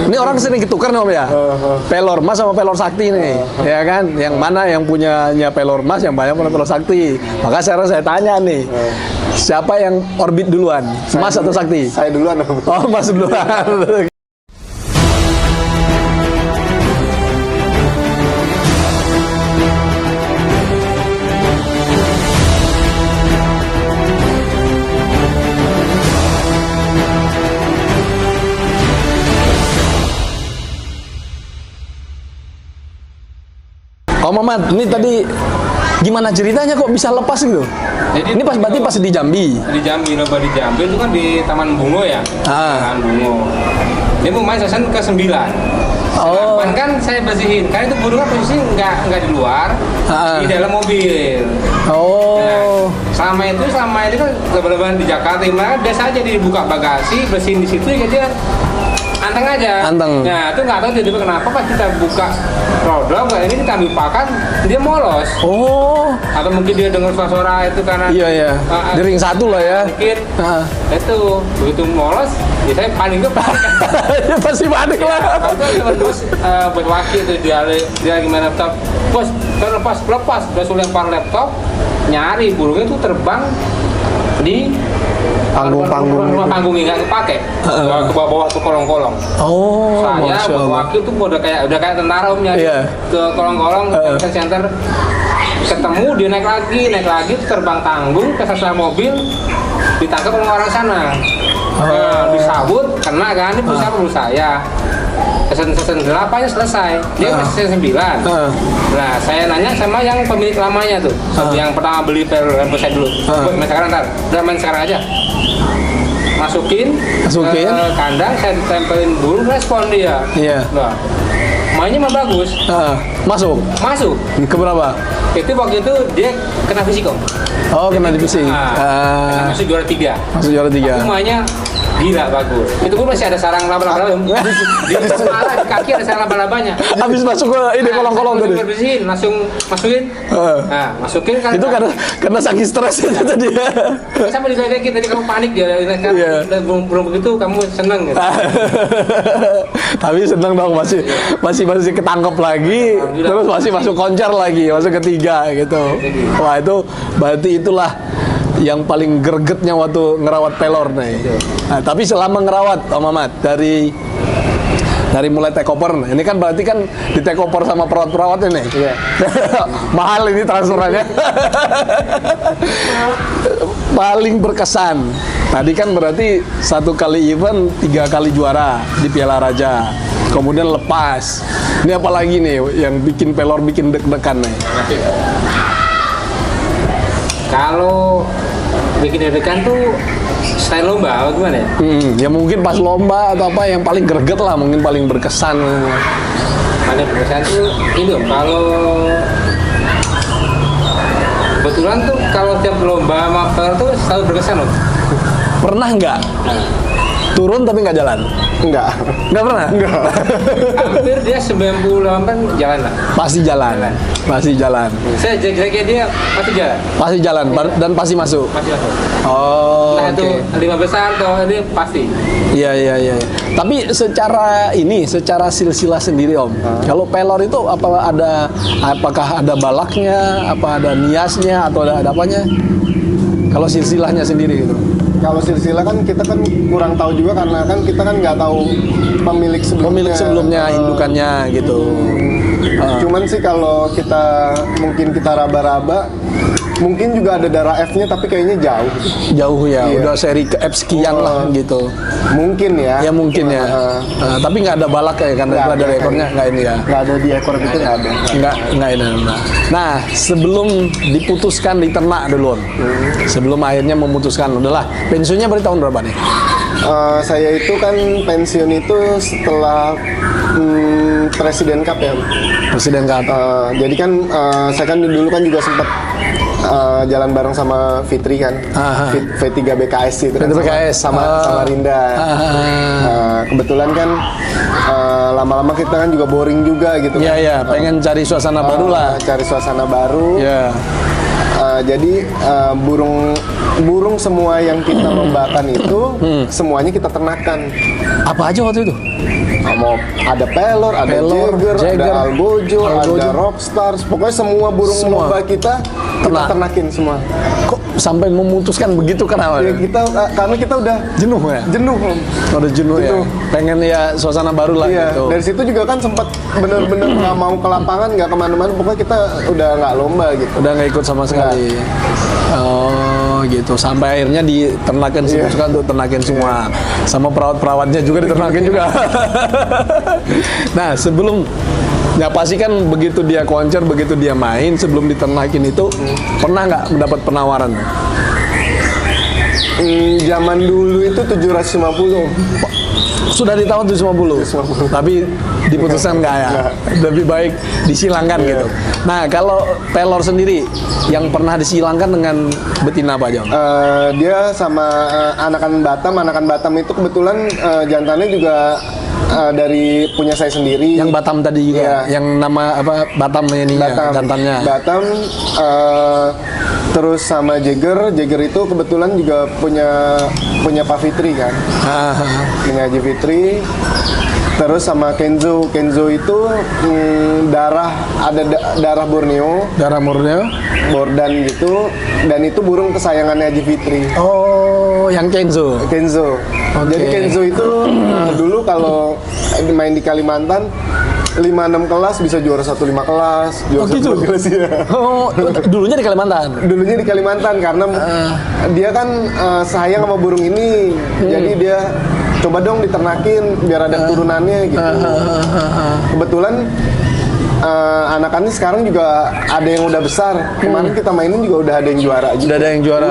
Ini orang sering ketukar nih Om ya. Pelor Mas sama pelor sakti nih, ya kan? Yang mana yang punyanya pelor Mas, yang banyak punya pelor sakti. Maka sekarang saya tanya nih, siapa yang orbit duluan, Mas atau sakti? Saya duluan. Oh, Mas duluan. Om Mamat, ini tadi gimana ceritanya kok bisa lepas gitu? Jadi Ini berarti pas di Jambi. Di Jambi, lomba di Jambi itu kan di Taman Bungo ya. Taman Bungo. Dia mau main season ke-9. Oh. Kan saya bersihin, karena itu burungnya posisi nggak di luar, di dalam mobil. Oh. Nah, selama ini kan lebaran di Jakarta, dimana biasa aja dibuka bagasi, bersihin di situ ya dia anteng aja. Anteng. Nah, itu nggak tahu tiba-tiba kenapa pas kita buka rodol, kayak ini kita ambil pakan, dia molos. Oh. Atau mungkin dia dengar suara itu karena Iya. Di ring 1 lah ya. mungkin itu begitu molos, ya saya panik ke Ya pasti panik lah. terus buat wakil itu dia gimana laptop, bos lepas terus lempar laptop, nyari burungnya tuh terbang di panggungnya nggak kepake, ke bawah ke kolong-kolong. Oh, Saya Masya buat Allah. wakil tuh udah kayak tentara Om, nyari ke kolong-kolong center, ketemu dia naik lagi terbang tanggung ke sasar mobil, ditangkap oleh orang sana. Disabut, kena kan, ini berusaha saya. Season 8-nya selesai, dia masih season 9. Nah, saya nanya sama yang pemilik lamanya tuh, yang pertama beli pelor saya dulu. Main sekarang ntar, udah main sekarang aja. Masukin ke kandang, saya tempelin burung, respon dia. Iya. Nah, mainnya mah bagus. Masuk. Ke berapa? Itu waktu itu dia kena fisik Om. Oh, kena divisi. Masuk juara 3. Masuk juara 3. Itu mainnya gila bagus. Itu pun masih ada sarang laba-laba. Di kepala, di kaki ada sarang laba-labanya. Habis masuk ke ini kolong-kolong tadi. Bersihin, langsung masukin. Nah, masukin kan. Itu karena saking stres itu tadi. Sampai diledekin tadi kamu panik dia. Kan belum begitu kamu seneng gitu. Tapi seneng dong, masih ketangkep lagi, terus masih masuk koncer lagi, masuk ketiga gitu. Wah, itu berarti itulah yang paling gregetnya waktu ngerawat pelor nih. Nah, tapi selama ngerawat Om Mamat dari mulai take over, ini kan berarti kan di take over sama perawat-perawat ini. Iya. Mahal ini transferannya. Paling berkesan. Tadi kan berarti 1 kali event 3 kali juara di Piala Raja. Kemudian lepas. Ini apalagi nih yang bikin pelor bikin deg-degan nih. Kalau bikin deg-degan tuh style lomba atau gimana ya? Ya mungkin pas lomba atau apa yang paling greget lah, mungkin paling berkesan. Paling berkesan tuh ini Om, kalau kebetulan tuh kalau tiap lomba sama pelor tuh selalu berkesan Om. Pernah nggak turun tapi nggak jalan? Enggak Pernah? Enggak. Hampir dia 98 jalan lah. Pasti jalan. Saya jaga dia pasti jalan. Dan pasti masuk. Pasti masuk. Oh, Nah itu 5 besar atau ini pasti. Iya. Tapi secara silsilah sendiri Om. Kalau pelor itu apakah ada balaknya, apa ada niasnya atau ada apanya? Kalau silsilahnya sendiri gitu. Kalau silsilah kan kita kan kurang tahu juga karena kan kita kan nggak tahu pemilik sebelumnya indukannya gitu. Cuman sih kalau mungkin kita raba-raba, mungkin juga ada darah F-nya tapi kayaknya Jauh ya, Iya. udah seri ke F sekian lah gitu. Mungkin ya. Ya mungkin ya. Tapi nggak ada balak ya kan Nggak ada ada. ekornya nggak ini ya. Nggak ada di ekor itu nggak ada. Nggak ini. Nah, sebelum diputuskan di ternak dulu, sebelum akhirnya memutuskan, udahlah pensiunnya berarti tahun berapa nih? Saya itu kan pensiun itu setelah Presiden Cup ya. Presiden Cup. Jadi kan saya kan dulu kan juga sempat jalan bareng sama Fitri kan, V3 BKS itu kan, sama Rinda. Kebetulan kan lama-lama kita kan juga boring juga gitu. Iya, pengen cari suasana baru lah. Cari suasana baru. Iya. Jadi burung semua yang kita lombakan itu semuanya kita ternakan. Apa aja waktu itu? Mau ada pelor, ada Jagger, ada Algojo, ada Rockstars, pokoknya semua burung lomba kita ternakin semua. Kok sampai memutuskan begitu kenapa? Ya karena kita udah jenuh ya? Jenuh. Udah jenuh ya? Pengen ya suasana baru lah gitu. Dari situ juga kan sempat bener-bener nggak mau ke lapangan, nggak kemana-mana, pokoknya kita udah nggak lomba gitu. Udah nggak ikut sama sekali. Oh gitu, sampai akhirnya diternakin semuanya untuk ternakin semua, sama perawat-perawatnya juga diternakin juga. Nah sebelum ya pasti kan begitu dia konser, begitu dia main, sebelum diternakin itu pernah nggak mendapat penawaran? Zaman dulu itu 750. Sudah di tahun 750, tapi diputuskan nggak ya? Lebih baik disilangkan gitu. Nah kalau pelor sendiri yang pernah disilangkan dengan betina apa, Jom? Dia sama anakan Batam itu kebetulan jantannya juga dari punya saya sendiri. Yang Batam tadi juga, yang nama apa Batam ini jantannya. Batam. Terus sama Jagger itu kebetulan juga punya Pak Fitri kan, punya Haji Fitri. Terus sama Kenzo itu darah Borneo, Bordan gitu, dan itu burung kesayangannya Haji Fitri. Oh, yang Kenzo. Okay. Jadi Kenzo itu dulu kalau main di Kalimantan 5-6 kelas bisa juara 1-5 kelas, juara gitu? 1 kelas ya. Oh, dulunya di Kalimantan? Dulunya di Kalimantan karena dia kan sayang sama burung ini, jadi dia coba dong diternakin biar ada turunannya gitu. Kebetulan anak-anak sekarang juga ada yang udah besar. Kemarin kita mainin juga udah ada yang juara. Udah ada yang juara.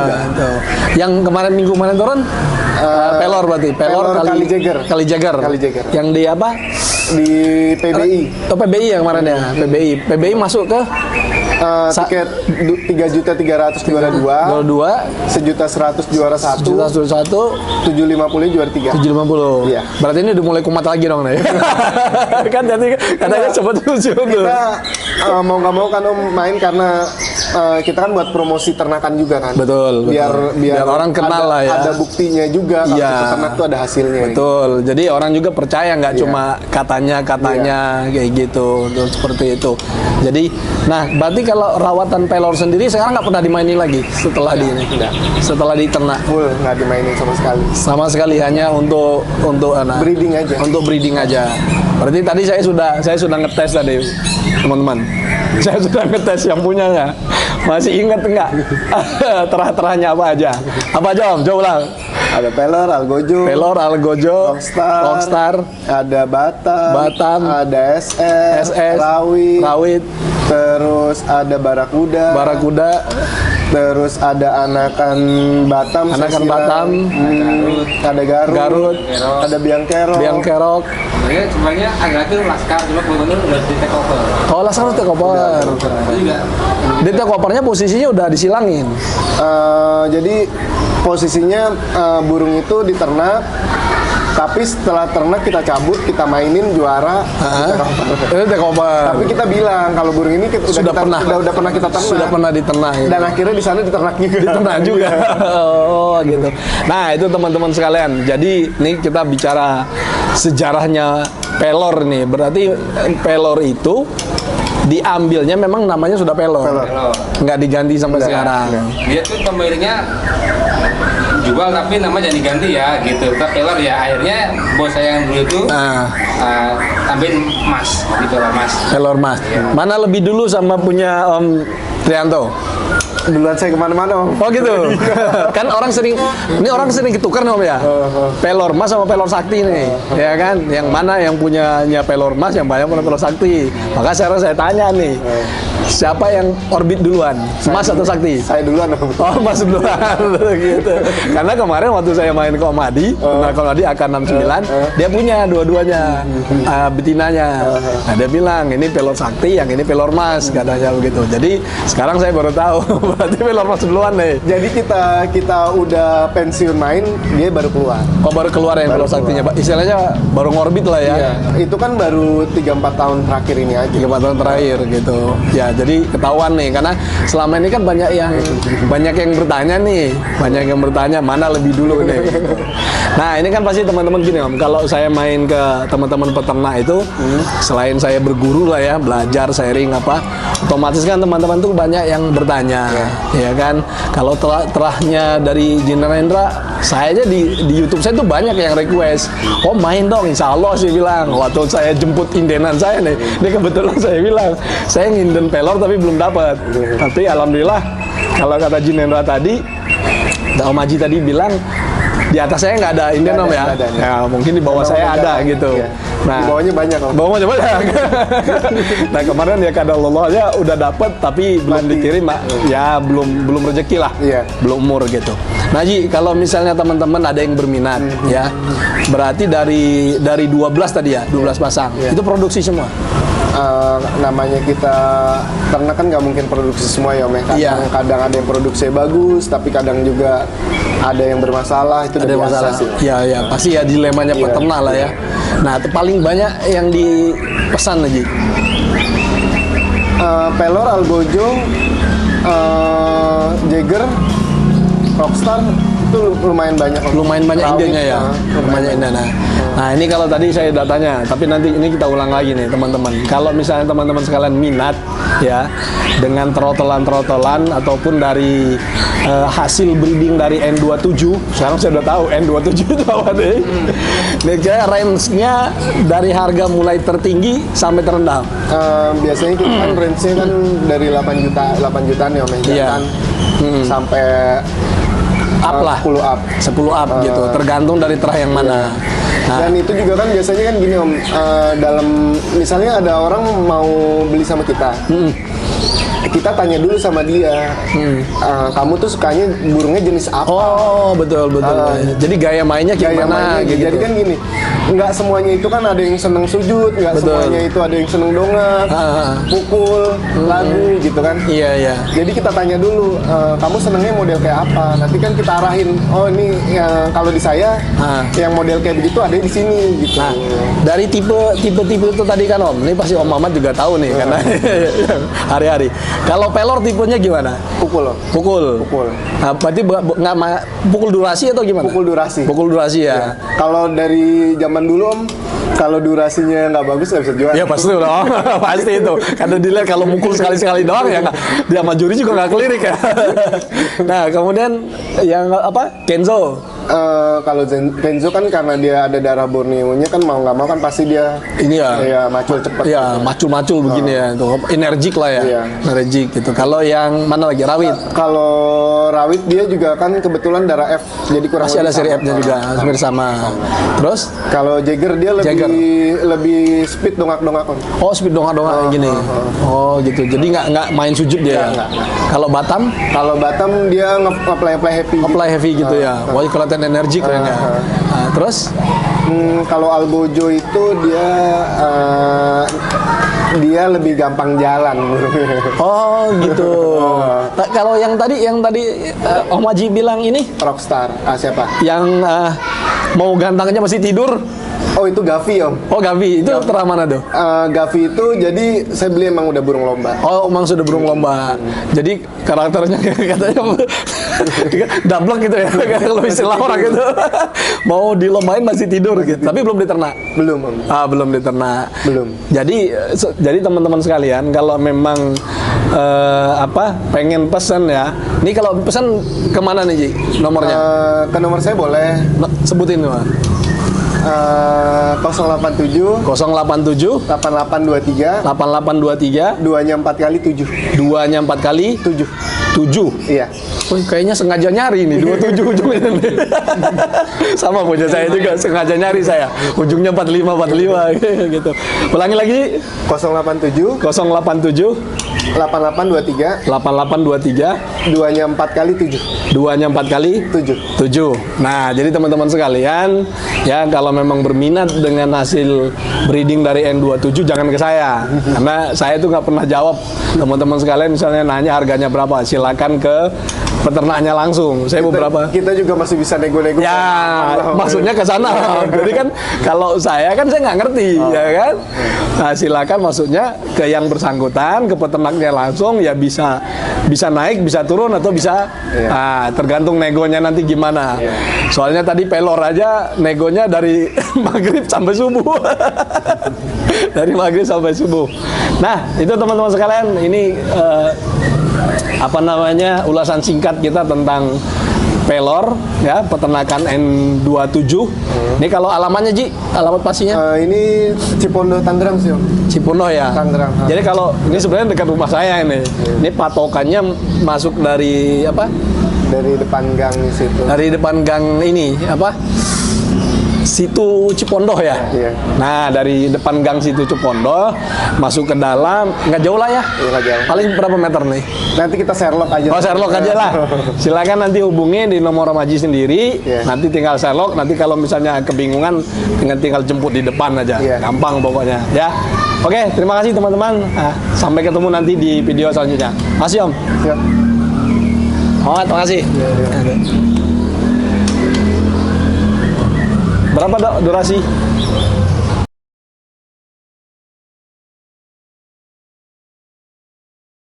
Yang minggu kemarin turun? Pelor berarti. Pelor kali Jagger. Yang di apa? Di PBI. Oh PBI yang kemarin ya. PBI masuk ke tiket 3.300.000 juara 2, 1.100.000 juara 1, 750 juara 3. 750. Iya. Berarti ini udah mulai kumat lagi dong nih. Kan jadi katanya cepet tujuh tuh. Kita mau nggak mau kan main karena kita kan buat promosi ternakan juga kan. Betul. Biar orang kenal lah ya. Ada buktinya juga kalau kita ternak tuh ada hasilnya. Betul. Gitu. Jadi orang juga percaya nggak cuma katanya kayak gitu. Seperti itu. Jadi, nah berarti kalau rawatan pelor sendiri sekarang nggak pernah dimainin lagi setelah setelah diternak. Full nggak dimainin sama sekali. Sama sekali hanya untuk breeding aja. Untuk breeding aja. Berarti tadi saya sudah ngetes tadi teman-teman. Saya sudah ngetes yang punyanya. Masih ingat enggak? Terah-terahnya apa aja? Apa Jom? Coba ulang. Ada pelor, algojo, rockstar, ada batam, ada SS, rawit, terus ada barakuda, terus ada anakan batam, ada garut, ada biangkerok. Sebenarnya agak laskar, cuma kebetulan udah di take over. Oh, laskar udah take over. Di take overnya posisinya udah disilangin. Jadi posisinya burung itu diternak, tapi setelah ternak kita cabut, kita mainin juara, take over. Tapi kita bilang kalau burung ini udah pernah kita ternak. Sudah pernah diternak. Gitu. Dan akhirnya di sana diternak juga. Oh gitu. Nah itu teman-teman sekalian. Jadi ini kita bicara sejarahnya pelor nih. Berarti pelor itu diambilnya memang namanya sudah pelor. Nggak diganti sampai sekarang. Dia tuh pemiliknya jual tapi nama jadi ganti ya gitu. Kita pelor ya akhirnya bos saya yang dulu itu ambil mas gitu lah mas. Pelor mas. Mana lebih dulu sama punya Om Trianto? Duluan saya kemana-mana Om. Oh gitu. Kan orang sering ketukar nih Om ya. Pelor mas sama pelor sakti nih, ya kan? Yang mana yang punyanya pelor mas, yang banyak punya pelor sakti. Maka sekarang saya tanya nih, siapa yang orbit duluan, mas atau sakti? Saya duluan Om. Oh mas duluan, gitu. Karena kemarin waktu saya main ke Om Adi, Om Adi AK69, dia punya dua-duanya betinanya. Nah dia bilang ini pelor sakti, yang ini pelor mas, katanya begitu. Jadi sekarang saya baru tahu. Berarti pelor mas duluan nih. Jadi kita udah pensiun main, dia baru keluar. Oh baru keluar yang pelor saktinya, istilahnya baru ngorbit lah ya. Iya. Itu kan baru 3-4 tahun terakhir ini aja. 3-4 tahun terakhir gitu. Ya jadi ketahuan nih, karena selama ini kan banyak yang bertanya nih, mana lebih dulu nih. Nah ini kan pasti teman-teman gini Om, kalau saya main ke teman-teman peternak itu, selain saya berguru lah ya, belajar, sharing apa, otomatis kan teman-teman tuh banyak yang bertanya, ya kan. Kalau terahnya dari Jin Narendra, saya aja di YouTube saya tuh banyak yang request, oh main dong, insya Allah sih bilang. Waktu saya jemput indenan saya nih, ini kebetulan saya bilang, saya nginden pelor tapi belum dapat. Tapi alhamdulillah, kalau kata Jin Narendra tadi, Om Haji tadi bilang, di atas saya nggak ada inden Om ya. Ya mungkin di bawah saya ada gitu. Iya. Nah, di bawahnya banyak Om. Bawahnya banyak. Nah kemarin ya kadang Allah aja udah dapat tapi belum dikirim, ya belum rezeki lah. Iya. Belum umur gitu. Nah Ji, kalau misalnya teman-teman ada yang berminat ya, berarti dari 12 tadi ya, 12 pasang. Itu produksi semua. Namanya kita ternak kan nggak mungkin produksi semua ya Om. Kadang ada yang produksi bagus, tapi kadang juga ada yang bermasalah, itu ada udah biasa masalah sih. ya pasti ya dilemanya peternak lah ya. Nah itu paling banyak yang dipesan lagi Pelor, Algojo, Jagger, Rockstar itu lumayan banyak idenya ya, lumayan indah. Nah ini kalau tadi saya udah tanya, tapi nanti ini kita ulang lagi nih teman-teman. Kalau misalnya teman-teman sekalian minat ya dengan trotolan ataupun dari hasil breeding dari N27, sekarang saya udah tahu N27 itu apa deh. Nih kayak range-nya dari harga mulai tertinggi sampai terendah. Biasanya kita kan range-nya kan dari 8 jutaan ya Om, kan sampai up lah, 10 up gitu, tergantung dari terah yang mana. Nah. Dan itu juga kan biasanya kan gini Om, dalam misalnya ada orang mau beli sama kita, kita tanya dulu sama dia, kamu tuh sukanya burungnya jenis apa? Oh betul. Jadi gaya mainnya gimana? Gitu. Jadi kan gini, nggak semuanya itu kan ada yang seneng sujud, nggak semuanya itu ada yang seneng dongak, pukul, lagu gitu kan. Iya. Jadi kita tanya dulu, kamu senengnya model kayak apa? Nanti kan kita arahin, oh ini kalau di saya yang model kayak begitu ada di sini gitu. Nah, dari tipe itu tadi kan Om, ini pasti Om Mamat juga tahu nih karena hari-hari. Kalau pelor tipenya gimana? Pukul. Nah, berarti nggak pukul durasi atau gimana? Pukul durasi ya. Kalau dari zaman dulu Om, kalau durasinya nggak bagus nggak bisa jual. Ya pasti dong, pasti itu. Karena dilihat kalau mukul sekali doang ya nggak, dia sama juri juga nggak kelirik ya. Nah kemudian yang apa? Kenzo. Kalau Kenzo kan karena dia ada darah Borneo-nya kan mau nggak mau kan pasti dia ini ya macul cepet. Ya macul begini ya, tuh energik lah ya, energik gitu. Kalau yang mana lagi Rawit? Kalau Rawit dia juga kan kebetulan darah F, jadi kurang masih ada seri F-nya juga, hampir sama. Terus kalau Jagger dia lebih speed dongak-dongak. Oh speed dongak gini. Oh gitu. Jadi nggak main sujud dia. Kalau Batam? Kalau Batam dia nge-play happy. Nge-play heavy gitu ya. Wah kelihatan energi keren ya. Terus kalau Algojo itu dia lebih gampang jalan. Oh gitu. Nah, kalau yang tadi Om Haji bilang ini Rockstar. Siapa? Yang mau gantangnya masih tidur. Oh itu Gavi Om. Oh Gavi, itu terah mana tuh? Gavi itu jadi saya beli emang udah burung lomba. Oh emang sudah burung lomba. Jadi karakternya katanya dablek gitu ya, kalau istilah orang gitu. Mau dilombain masih tidur gitu, tapi belum diternak. Belum Om. Belum diternak. Belum. Jadi teman-teman sekalian kalau memang pengen pesan ya. Ini kalau pesan kemana nih Ji? Nomornya? Ke nomor saya boleh. Sebutin tuh. 087 8823 2-nya 4 kali 7. 2-nya 4 kali 7. Iya. Oh, kayaknya sengaja nyari nih 27 ujungnya nih. Sama punya saya juga, sengaja nyari saya. Ujungnya 45 gitu. Ulangi lagi. 087 8823 2-nya 4 kali 7. 2-nya 4 kali 7. Nah, jadi teman-teman sekalian, ya kalau memang berminat dengan hasil breeding dari N27 jangan ke saya. Karena saya tuh nggak pernah jawab. Teman-teman sekalian misalnya nanya harganya berapa, silakan ke peternaknya langsung. Saya beberapa. Kita juga masih bisa nego-nego. Ya, maksudnya ke sana. Jadi kan kalau saya nggak ngerti, ya kan. Nah, silakan maksudnya ke yang bersangkutan, ke peternaknya langsung, ya bisa naik, bisa turun atau bisa, tergantung negonya nanti gimana. Soalnya tadi pelor aja negonya dari maghrib sampai subuh. Dari maghrib sampai subuh. Nah, itu teman-teman sekalian, ini ulasan singkat kita tentang pelor, ya, peternakan N27. Ini kalau alamatnya, Ji, alamat pastinya? Ini Cipondo, Tangerang sih, Om. Cipondo ya. Tangerang. Jadi kalau ini sebenarnya dekat rumah saya ini. Ini patokannya masuk dari apa? Dari depan gang situ. Dari depan gang ini apa? Situ Cipondo ya. Iya. Nah, dari depan gang situ Cipondo masuk ke dalam, nggak jauh lah ya. Iya, nggak jauh. Paling berapa meter nih? Nanti kita Sherlock aja. Oh, Sherlock aja lah. Silakan nanti hubungi di nomor Maji sendiri. Iya. Nanti tinggal Sherlock. Nanti kalau misalnya kebingungan, tinggal jemput di depan aja. Iya. Gampang pokoknya, ya. Oke, terima kasih teman-teman. Sampai ketemu nanti di video selanjutnya. Makasih, Om. Siap. Oh, terima kasih. Berapa, Dok, durasi?